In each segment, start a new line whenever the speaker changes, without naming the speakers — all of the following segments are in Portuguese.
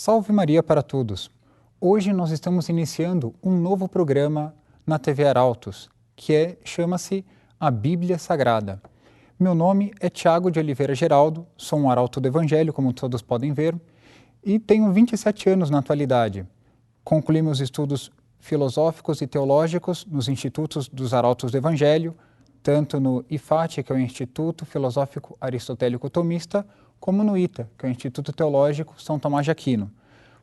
Salve Maria para todos! Hoje nós estamos iniciando um novo programa na TV Arautos, que chama-se A Bíblia Sagrada. Meu nome é Tiago de Oliveira Geraldo, sou um arauto do Evangelho, como todos podem ver, e tenho 27 anos na atualidade. Concluí meus estudos filosóficos e teológicos nos institutos dos Arautos do Evangelho, tanto no IFAT, que é o Instituto Filosófico Aristotélico Tomista, como no ITA, que é o Instituto Teológico São Tomás de Aquino.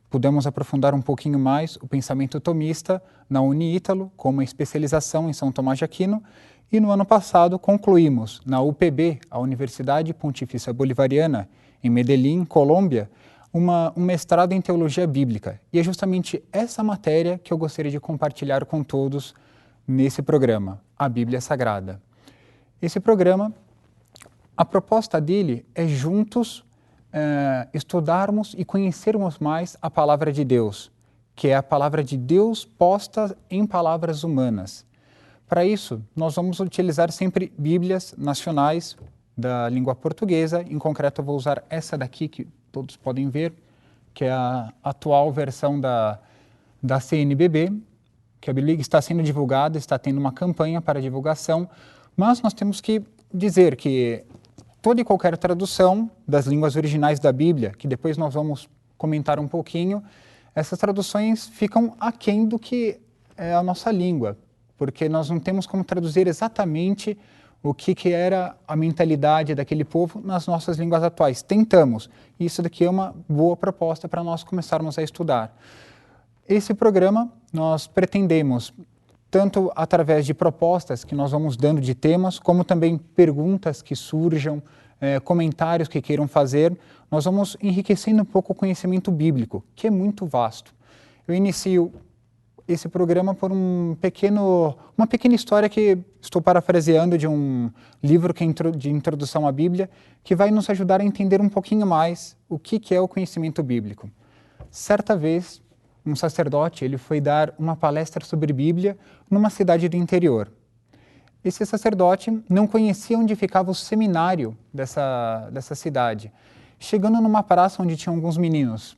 Pudemos aprofundar um pouquinho mais o pensamento tomista na Uniítalo, com uma especialização em São Tomás de Aquino, e no ano passado concluímos na UPB, a Universidade Pontifícia Bolivariana, em Medellín, Colômbia, um mestrado em Teologia Bíblica. E é justamente essa matéria que eu gostaria de compartilhar com todos nesse programa, a Bíblia Sagrada. Esse programa, a proposta dele é juntos estudarmos e conhecermos mais a Palavra de Deus, que é a Palavra de Deus posta em palavras humanas. Para isso, nós vamos utilizar sempre Bíblias nacionais da língua portuguesa. Em concreto, eu vou usar essa daqui, que todos podem ver, que é a atual versão da CNBB, que a Bíblia está sendo divulgada, está tendo uma campanha para divulgação, mas nós temos que dizer que toda e qualquer tradução das línguas originais da Bíblia, que depois nós vamos comentar um pouquinho, essas traduções ficam aquém do que é a nossa língua, porque nós não temos como traduzir exatamente o que era a mentalidade daquele povo nas nossas línguas atuais. Tentamos, e isso daqui é uma boa proposta para nós começarmos a estudar. Esse programa nós pretendemos, tanto através de propostas que nós vamos dando de temas, como também perguntas que surjam, comentários que queiram fazer, nós vamos enriquecendo um pouco o conhecimento bíblico, que é muito vasto. Eu inicio esse programa por uma pequena história que estou parafraseando de um livro que é de introdução à Bíblia, que vai nos ajudar a entender um pouquinho mais o que é o conhecimento bíblico. Certa vez, um sacerdote ele foi dar uma palestra sobre Bíblia numa cidade do interior. Esse sacerdote não conhecia onde ficava o seminário dessa cidade. Chegando numa praça onde tinha alguns meninos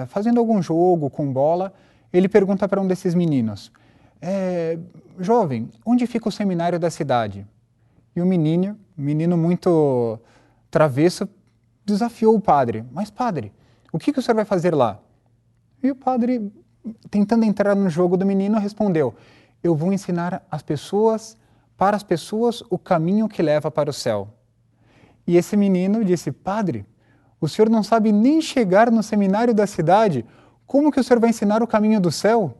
fazendo algum jogo com bola, ele pergunta para um desses meninos, jovem, onde fica o seminário da cidade? E o menino muito travesso, desafiou o padre. Mas padre, o que o senhor vai fazer lá? E o padre, tentando entrar no jogo do menino, respondeu, eu vou ensinar para as pessoas o caminho que leva para o céu. E esse menino disse, padre, o senhor não sabe nem chegar no seminário da cidade, como que o senhor vai ensinar o caminho do céu?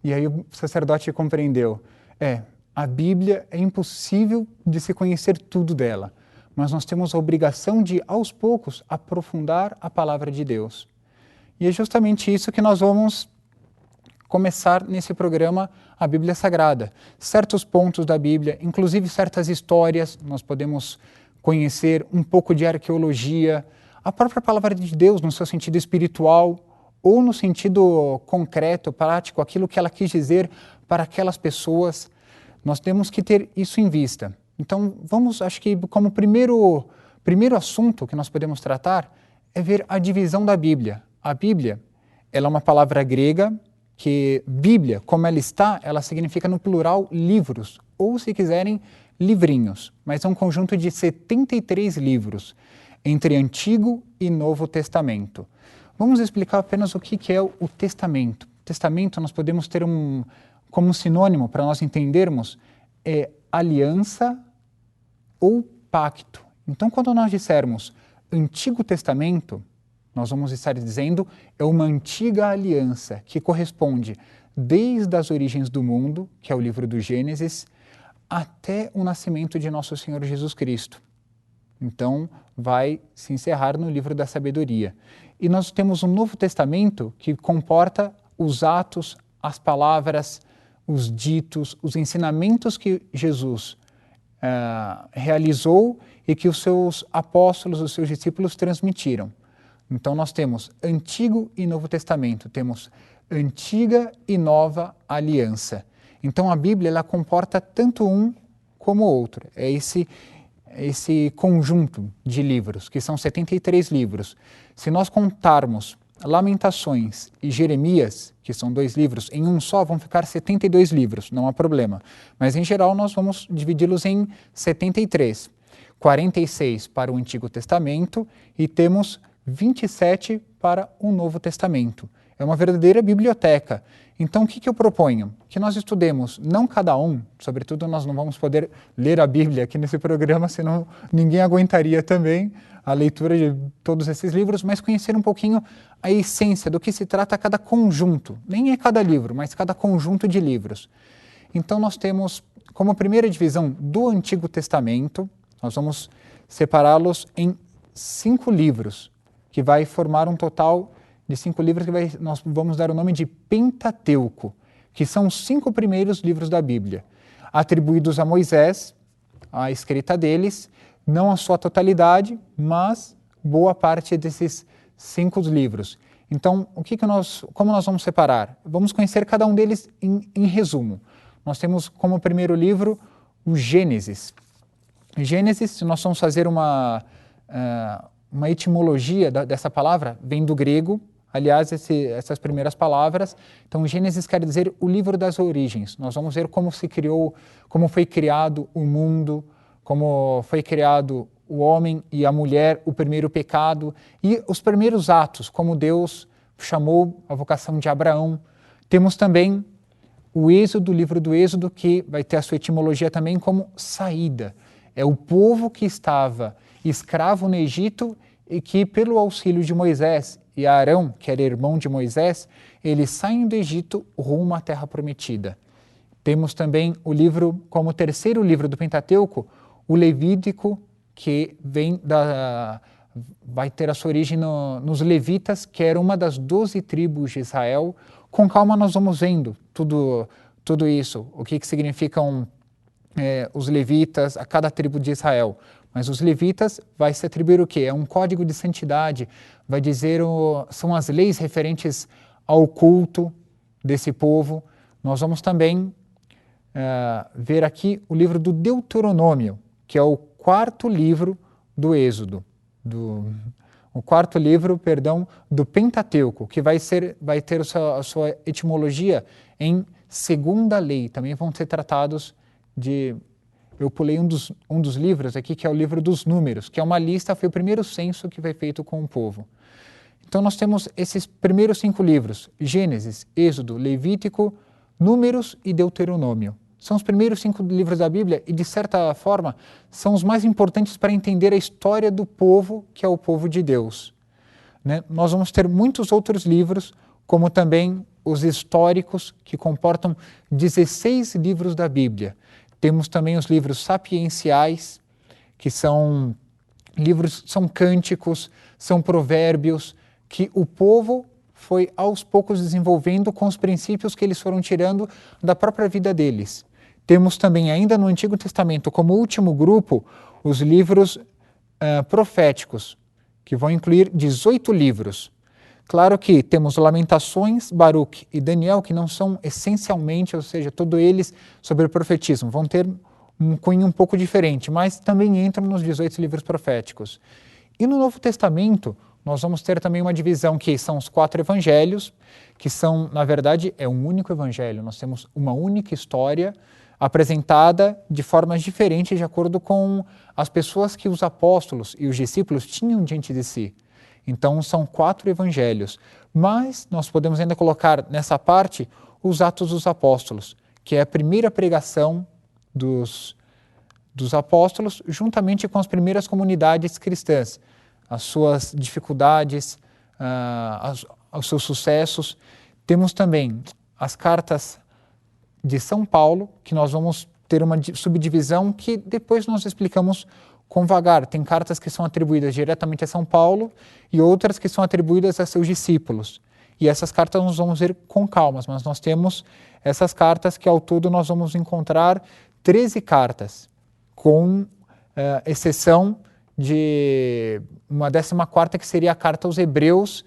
E aí o sacerdote compreendeu, a Bíblia é impossível de se conhecer tudo dela, mas nós temos a obrigação de, aos poucos, aprofundar a palavra de Deus. E é justamente isso que nós vamos começar nesse programa, a Bíblia Sagrada. Certos pontos da Bíblia, inclusive certas histórias, nós podemos conhecer um pouco de arqueologia, a própria palavra de Deus no seu sentido espiritual ou no sentido concreto, prático, aquilo que ela quis dizer para aquelas pessoas. Nós temos que ter isso em vista. Então, acho que como primeiro assunto que nós podemos tratar é ver a divisão da Bíblia. A Bíblia, ela é uma palavra grega que Bíblia, como ela está, ela significa no plural livros, ou se quiserem, livrinhos, mas é um conjunto de 73 livros, entre Antigo e Novo Testamento. Vamos explicar apenas o que é o Testamento. Testamento nós podemos ter como sinônimo para nós entendermos, aliança ou pacto. Então, quando nós dissermos Antigo Testamento, nós vamos estar dizendo é uma antiga aliança que corresponde desde as origens do mundo, que é o livro do Gênesis, até o nascimento de nosso Senhor Jesus Cristo. Então, vai se encerrar no livro da sabedoria. E nós temos um Novo Testamento que comporta os atos, as palavras, os ditos, os ensinamentos que Jesus realizou e que os seus apóstolos, os seus discípulos transmitiram. Então, nós temos Antigo e Novo Testamento, temos Antiga e Nova Aliança. Então, a Bíblia ela comporta tanto um como o outro. É esse conjunto de livros, que são 73 livros. Se nós contarmos Lamentações e Jeremias, que são 2 livros, em um só vão ficar 72 livros, não há problema. Mas em geral nós vamos dividi-los em 73. 46 para o Antigo Testamento e temos 27 para o Novo Testamento. É uma verdadeira biblioteca. Então, o que eu proponho? Que nós estudemos, não cada um, sobretudo nós não vamos poder ler a Bíblia aqui nesse programa, senão ninguém aguentaria também a leitura de todos esses livros, mas conhecer um pouquinho a essência do que se trata cada conjunto. Nem é cada livro, mas cada conjunto de livros. Então, nós temos como primeira divisão do Antigo Testamento, nós vamos separá-los em 5 livros, que vai formar um total de 5 livros que nós vamos dar o nome de Pentateuco, que são os 5 primeiros livros da Bíblia, atribuídos a Moisés, a escrita deles, não a sua totalidade, mas boa parte desses 5 livros. Então, como nós vamos separar? Vamos conhecer cada um deles em resumo. Nós temos como primeiro livro o Gênesis. Gênesis, se nós vamos fazer uma etimologia dessa palavra, vem do grego. Aliás, essas primeiras palavras, então Gênesis quer dizer o livro das origens. Nós vamos ver como foi criado o mundo, como foi criado o homem e a mulher, o primeiro pecado e os primeiros atos, como Deus chamou a vocação de Abraão. Temos também o Êxodo, o livro do Êxodo, que vai ter a sua etimologia também como saída. É o povo que estava escravo no Egito e que, pelo auxílio de Moisés e Arão, que era irmão de Moisés, eles saem do Egito rumo à Terra Prometida. Temos também o livro, como terceiro livro do Pentateuco, o Levítico, que vai ter a sua origem nos Levitas, que era uma das 12 tribos de Israel. Com calma nós vamos vendo tudo isso, o que significam os levitas, a cada tribo de Israel. Mas os levitas vai se atribuir o quê? É um código de santidade, vai dizer, são as leis referentes ao culto desse povo. Nós vamos também ver aqui o livro do Deuteronômio, que é o 4º livro do Êxodo, o 4º livro, do Pentateuco, que vai ter a sua etimologia em segunda lei. Também vão ser tratados de... Eu pulei um dos livros aqui, que é o livro dos Números, que é uma lista, foi o primeiro censo que foi feito com o povo. Então nós temos esses primeiros 5 livros, Gênesis, Êxodo, Levítico, Números e Deuteronômio. São os primeiros 5 livros da Bíblia e, de certa forma, são os mais importantes para entender a história do povo, que é o povo de Deus. Né? Nós vamos ter muitos outros livros, como também os históricos, que comportam 16 livros da Bíblia. Temos também os livros sapienciais, que são cânticos, são provérbios, que o povo foi aos poucos desenvolvendo com os princípios que eles foram tirando da própria vida deles. Temos também ainda no Antigo Testamento, como último grupo, os livros proféticos, que vão incluir 18 livros. Claro que temos Lamentações, Baruque e Daniel, que não são essencialmente, ou seja, todos eles sobre o profetismo, vão ter um cunho um pouco diferente, mas também entram nos 18 livros proféticos. E no Novo Testamento, nós vamos ter também uma divisão que são os 4 evangelhos, que são, na verdade, é um único evangelho. Nós temos uma única história apresentada de formas diferentes de acordo com as pessoas que os apóstolos e os discípulos tinham diante de si. Então, são 4 evangelhos. Mas nós podemos ainda colocar nessa parte os Atos dos Apóstolos, que é a primeira pregação dos apóstolos, juntamente com as primeiras comunidades cristãs, as suas dificuldades, os seus sucessos. Temos também as cartas de São Paulo, que nós vamos ter uma subdivisão que depois nós explicamos com vagar. Tem cartas que são atribuídas diretamente a São Paulo e outras que são atribuídas a seus discípulos. E essas cartas nós vamos ver com calmas, mas nós temos essas cartas que ao todo nós vamos encontrar 13 cartas, com exceção de uma 14ª, que seria a carta aos Hebreus,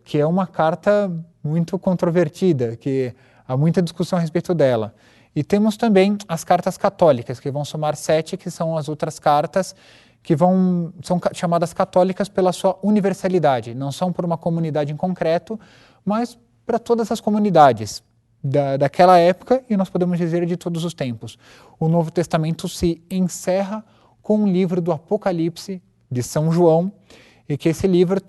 que é uma carta muito controvertida, que há muita discussão a respeito dela. E temos também as cartas católicas, que vão somar 7, que são as outras cartas que são chamadas católicas pela sua universalidade, não são por uma comunidade em concreto, mas para todas as comunidades daquela época e nós podemos dizer de todos os tempos. O Novo Testamento se encerra com o livro do Apocalipse de São João, e que esse livro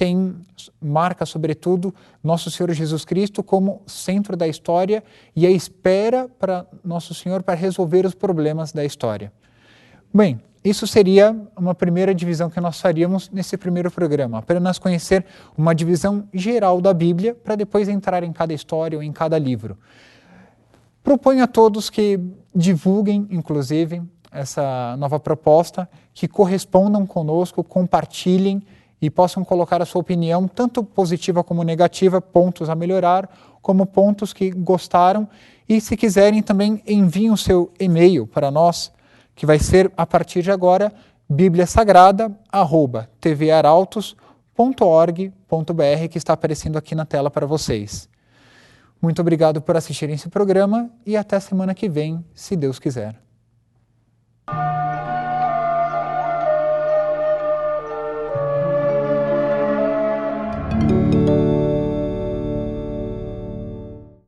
marca, sobretudo, Nosso Senhor Jesus Cristo como centro da história e a espera para Nosso Senhor para resolver os problemas da história. Bem, isso seria uma primeira divisão que nós faríamos nesse primeiro programa, apenas conhecer uma divisão geral da Bíblia para depois entrar em cada história ou em cada livro. Proponho a todos que divulguem, inclusive, essa nova proposta, que correspondam conosco, compartilhem e possam colocar a sua opinião, tanto positiva como negativa, pontos a melhorar, como pontos que gostaram. E se quiserem também enviem o seu e-mail para nós, que vai ser, a partir de agora, bibliasagrada@tvarautos.org.br, que está aparecendo aqui na tela para vocês. Muito obrigado por assistirem esse programa e até semana que vem, se Deus quiser.